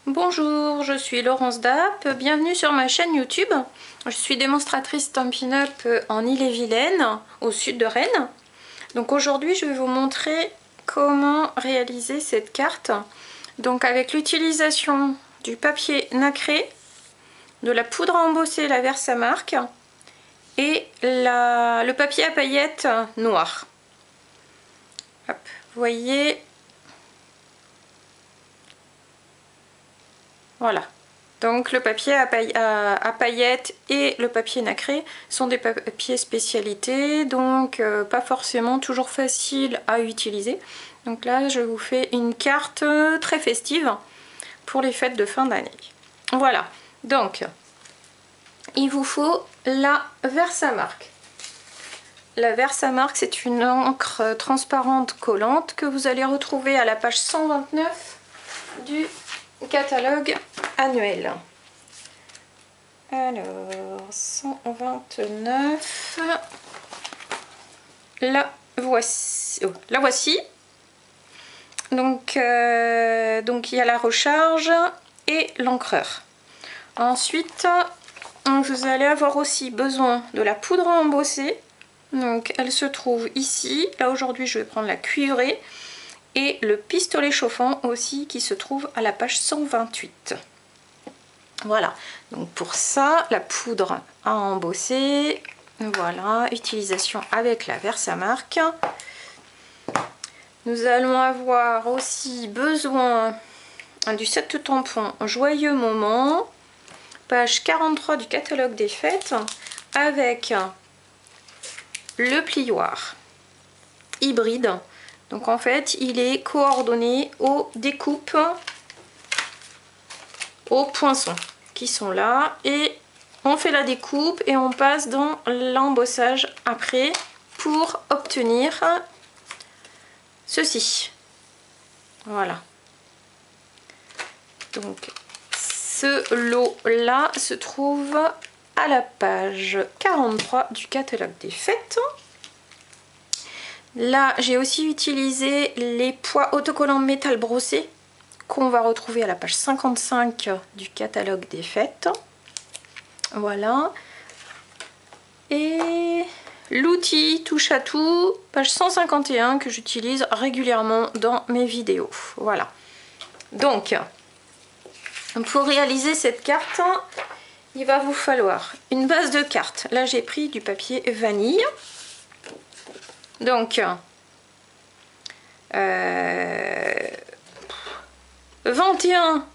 Bonjour, je suis Laurence Dapp, bienvenue sur ma chaîne YouTube. Je suis démonstratrice Stampin' Up en Ille-et-Vilaine, au sud de Rennes. Donc aujourd'hui je vais vous montrer comment réaliser cette carte. Donc avec l'utilisation du papier nacré, de la poudre à embosser, la Versamark et le papier à paillettes noir. Hop, vous voyez. Voilà, donc le papier à paillettes et le papier nacré sont des papiers spécialité, donc pas forcément toujours facile à utiliser. Donc là, je vous fais une carte très festive pour les fêtes de fin d'année. Voilà, donc il vous faut la Versamark. La Versamark, c'est une encre transparente collante que vous allez retrouver à la page 129 du catalogue annuel. Alors 129, la voici. Donc il y a la recharge et l'encreur. Ensuite vous allez avoir aussi besoin de la poudre à embosser. Donc elle se trouve ici. Là aujourd'hui je vais prendre la cuillerée. Et le pistolet chauffant aussi qui se trouve à la page 128. Voilà, donc pour ça, la poudre à embosser, voilà, utilisation avec la Versamark. Nous allons avoir aussi besoin du set tampon Joyeux Moment, page 43 du catalogue des fêtes, avec le plioir hybride. Donc en fait, il est coordonné aux découpes, aux poinçons qui sont là. Et on fait la découpe et on passe dans l'embossage après pour obtenir ceci. Voilà. Donc ce lot-là se trouve à la page 43 du catalogue des fêtes. Là, j'ai aussi utilisé les poids autocollants métal brossé qu'on va retrouver à la page 55 du catalogue des fêtes. Voilà. Et l'outil touche à tout, page 151, que j'utilise régulièrement dans mes vidéos. Voilà. Donc, pour réaliser cette carte, il va vous falloir une base de carte. Là, j'ai pris du papier vanille. Donc, 21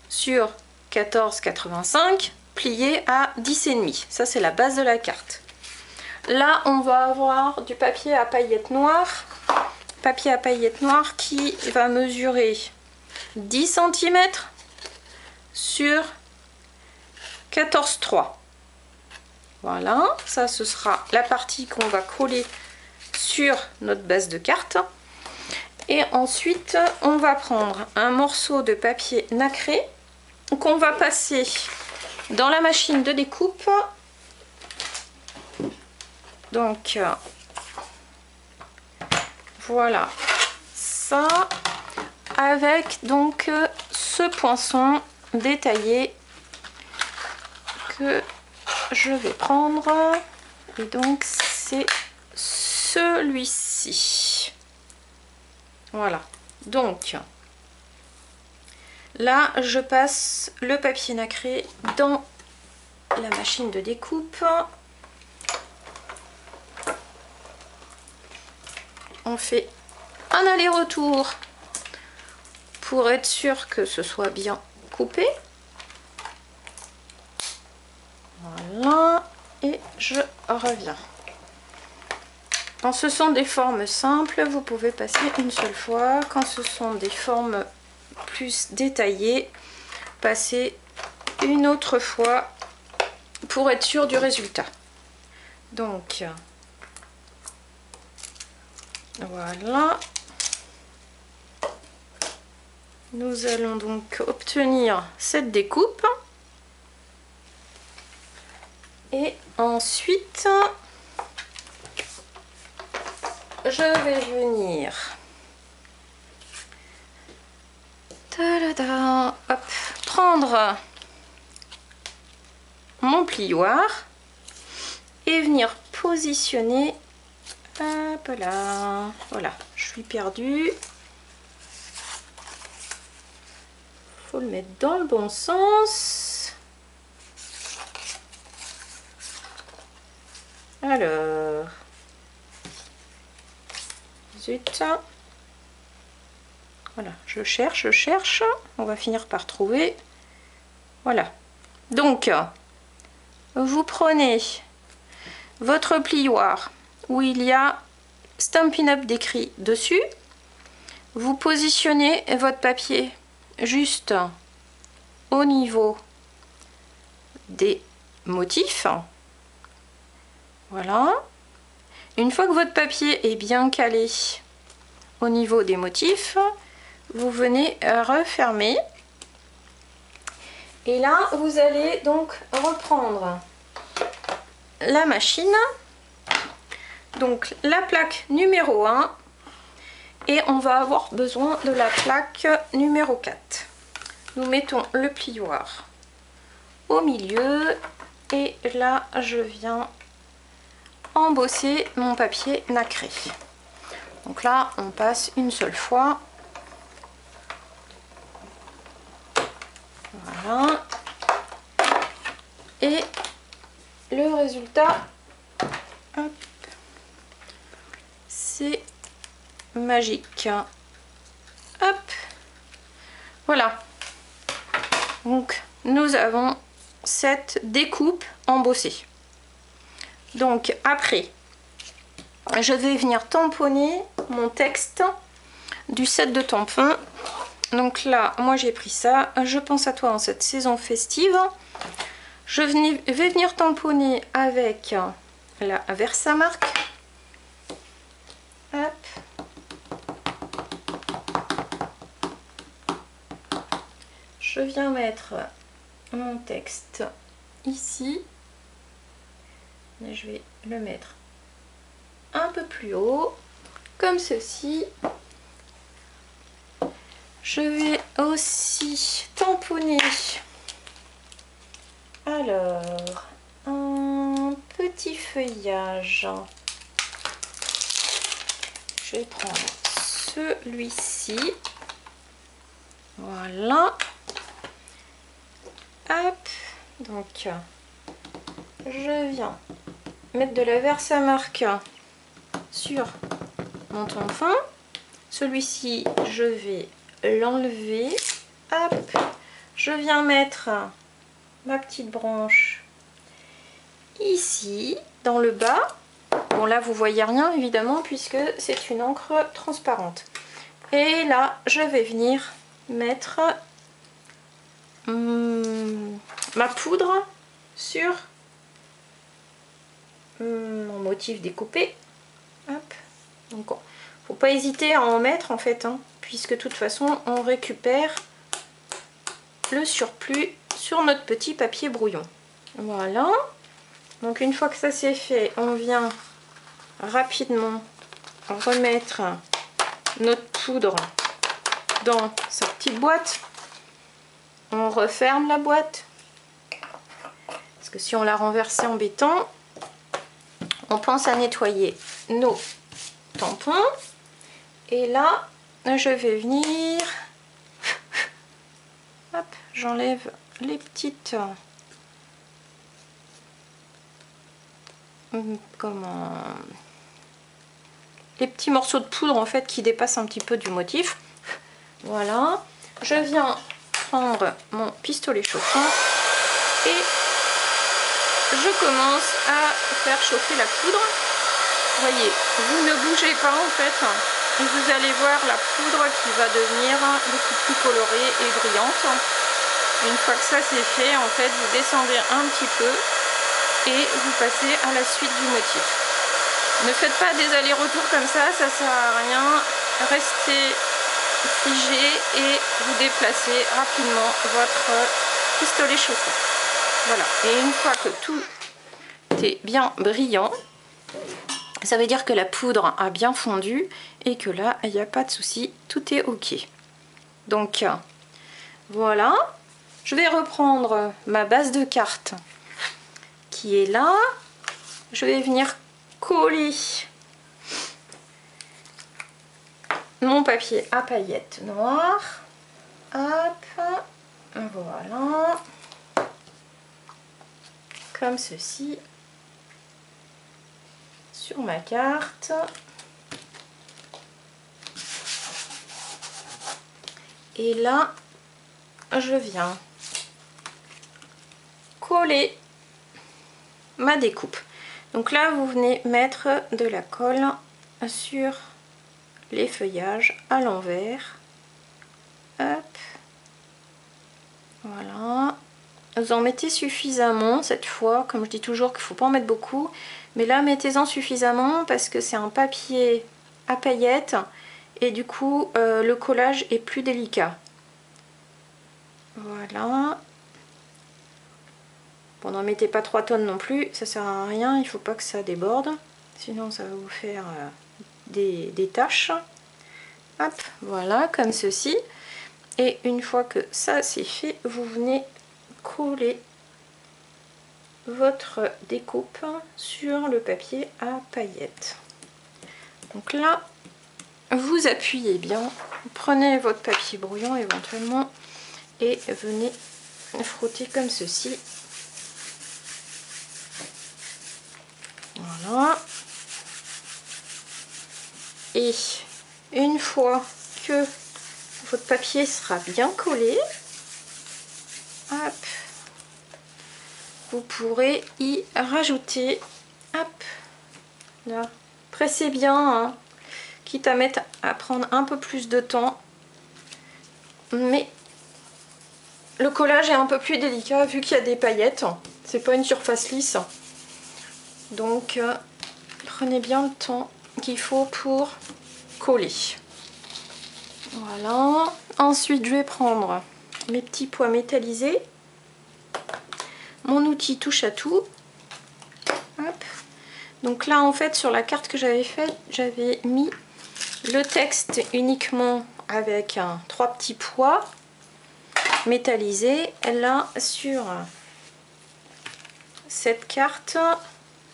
sur 14,85 plié à 10,5. Ça, c'est la base de la carte. Là, on va avoir du papier à paillettes noires. Papier à paillettes noires qui va mesurer 10 cm sur 14,3. Voilà, ça ce sera la partie qu'on va coller sur notre base de carte. Et ensuite, on va prendre un morceau de papier nacré qu'on va passer dans la machine de découpe. Donc, voilà ça, avec donc ce poinçon détaillé que je vais prendre, et donc c'est celui-ci. Voilà, donc là je passe le papier nacré dans la machine de découpe. On fait un aller-retour pour être sûr que ce soit bien coupé. Voilà, et je reviens. Quand ce sont des formes simples, vous pouvez passer une seule fois. Quand ce sont des formes plus détaillées, passez une autre fois pour être sûr du résultat. Donc, voilà. Nous allons donc obtenir cette découpe. Et ensuite, je vais venir viens hop, prendre mon plioir et venir positionner. Hop là, voilà, je suis perdue. Faut le mettre dans le bon sens. Alors, zut. Voilà, je cherche. On va finir par trouver. Voilà. Donc, vous prenez votre plioir où il y a Stampin' Up décrit dessus. Vous positionnez votre papier juste au niveau des motifs. Voilà. Une fois que votre papier est bien calé au niveau des motifs, vous venez refermer. Et là, vous allez donc reprendre la machine. Donc la plaque numéro 1. Et on va avoir besoin de la plaque numéro 4. Nous mettons le plioir au milieu. Et là, je viens embosser mon papier nacré. Donc là, on passe une seule fois. Voilà. Et le résultat, c'est magique. Hop. Voilà. Donc, nous avons cette découpe embossée. Donc, après, je vais venir tamponner mon texte du set de tampons. Donc là, moi j'ai pris ça. Je pense à toi en cette saison festive. Je vais venir tamponner avec la Versamark. Hop. Je viens mettre mon texte ici. Et je vais le mettre un peu plus haut, comme ceci. Je vais aussi tamponner alors un petit feuillage. Je vais prendre celui-ci. Voilà. Hop. Donc, je viens mettre de la Versamark sur mon tampon. Celui-ci, je vais l'enlever. Hop. Je viens mettre ma petite branche ici, dans le bas. Bon, là, vous voyez rien, évidemment, puisque c'est une encre transparente. Et là, je vais venir mettre ma poudre sur mon motif découpé. Hop. Donc, faut pas hésiter à en mettre, en fait, hein, puisque de toute façon, on récupère le surplus sur notre petit papier brouillon. Voilà. Donc, une fois que ça c'est fait, on vient rapidement remettre notre poudre dans sa petite boîte. On referme la boîte, parce que si on la renversait en béton, on pense à nettoyer nos tampons. Et là, je vais venir, hop, j'enlève les petites les petits morceaux de poudre en fait qui dépassent un petit peu du motif. Voilà, je viens prendre mon pistolet chauffant et je commence à faire chauffer la poudre. Vous voyez, vous ne bougez pas en fait, et vous allez voir la poudre qui va devenir beaucoup plus colorée et brillante. Une fois que ça c'est fait, en fait, vous descendez un petit peu et vous passez à la suite du motif. Ne faites pas des allers-retours comme ça sert à rien. Restez figé et vous déplacez rapidement votre pistolet chauffant. Voilà, et une fois que tout est bien brillant, ça veut dire que la poudre a bien fondu et que là, il n'y a pas de souci, tout est ok. Donc, Voilà. Je vais reprendre ma base de carte qui est là. Je vais venir coller mon papier à paillettes noires. Hop, voilà. Comme ceci. Sur ma carte. Et là, je viens coller ma découpe. Donc là, vous venez mettre de la colle sur les feuillages à l'envers. Hop. Voilà. Vous en mettez suffisamment cette fois. Comme je dis toujours qu'il ne faut pas en mettre beaucoup. Mais là, mettez-en suffisamment parce que c'est un papier à paillettes. Et du coup, le collage est plus délicat. Voilà. Bon, n'en mettez pas 3 tonnes non plus, ça sert à rien, il faut pas que ça déborde, sinon ça va vous faire des taches. Hop, voilà, comme ceci. Et une fois que ça c'est fait, vous venez coller votre découpe sur le papier à paillettes. Donc là, vous appuyez bien, vous prenez votre papier brouillon éventuellement et venez frotter comme ceci. Voilà. Et une fois que votre papier sera bien collé, hop, vous pourrez y rajouter, hop, là, pressez bien, hein, quitte à prendre un peu plus de temps, mais le collage est un peu plus délicat vu qu'il y a des paillettes, c'est pas une surface lisse. Donc prenez bien le temps qu'il faut pour coller. Voilà. Ensuite je vais prendre mes petits pois métallisés, mon outil touche à tout. Hop. Donc là en fait sur la carte que j'avais faite, j'avais mis le texte uniquement avec 3 petits pois métallisés. Là sur cette carte,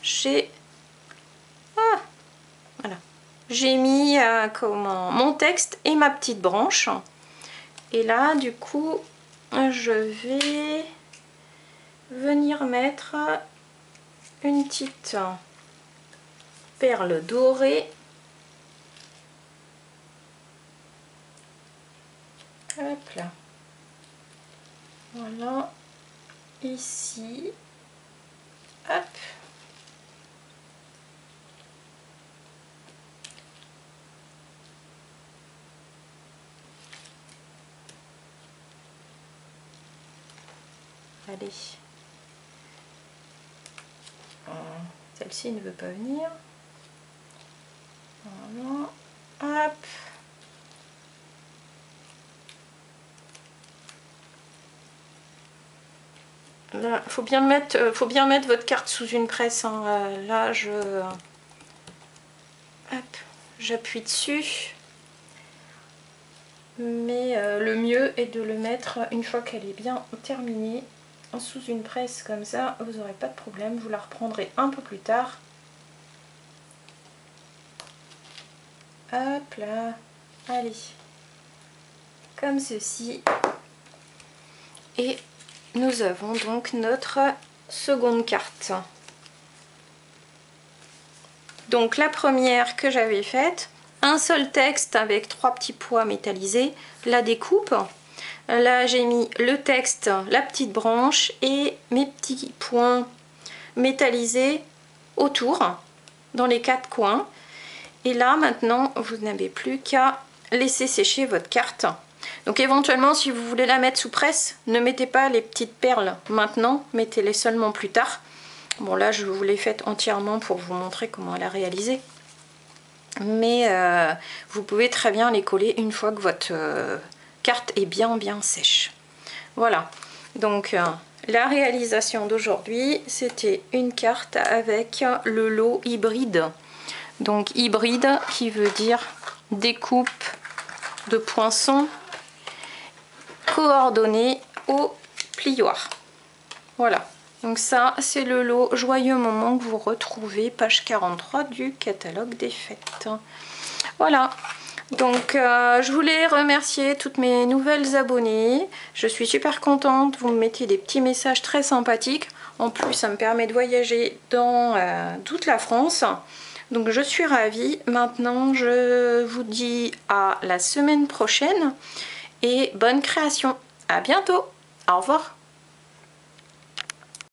j'ai voilà, j'ai mis mon texte et ma petite branche. Et là du coup je vais venir mettre une petite perle dorée. Hop là. Voilà. Ici. Hop. Allez. Celle-ci ne veut pas venir. Voilà. Hop. Là, faut bien mettre votre carte sous une presse. Hein. Là, j'appuie dessus. Mais le mieux est de le mettre une fois qu'elle est bien terminée sous une presse comme ça, vous n'aurez pas de problème, vous la reprendrez un peu plus tard. Hop là, allez, comme ceci. Et nous avons donc notre seconde carte. Donc la première que j'avais faite, un seul texte avec 3 petits pois métallisés, la découpe. Là j'ai mis le texte, la petite branche et mes petits points métallisés autour, dans les 4 coins. Et là maintenant vous n'avez plus qu'à laisser sécher votre carte. Donc éventuellement si vous voulez la mettre sous presse, ne mettez pas les petites perles maintenant, mettez-les seulement plus tard. Bon là je vous l'ai faite entièrement pour vous montrer comment elle a réalisé. Mais vous pouvez très bien les coller une fois que votre carte est bien sèche. Voilà, donc la réalisation d'aujourd'hui, c'était une carte avec le lot hybride. Donc hybride qui veut dire découpe de poinçons coordonnées au plioir. Voilà, donc ça c'est le lot Joyeux Moment que vous retrouvez page 43 du catalogue des fêtes. Voilà, donc je voulais remercier toutes mes nouvelles abonnées. Je suis super contente, vous me mettez des petits messages très sympathiques. En plus ça me permet de voyager dans toute la France. Donc je suis ravie. Maintenant je vous dis à la semaine prochaine et bonne création. À bientôt. Au revoir.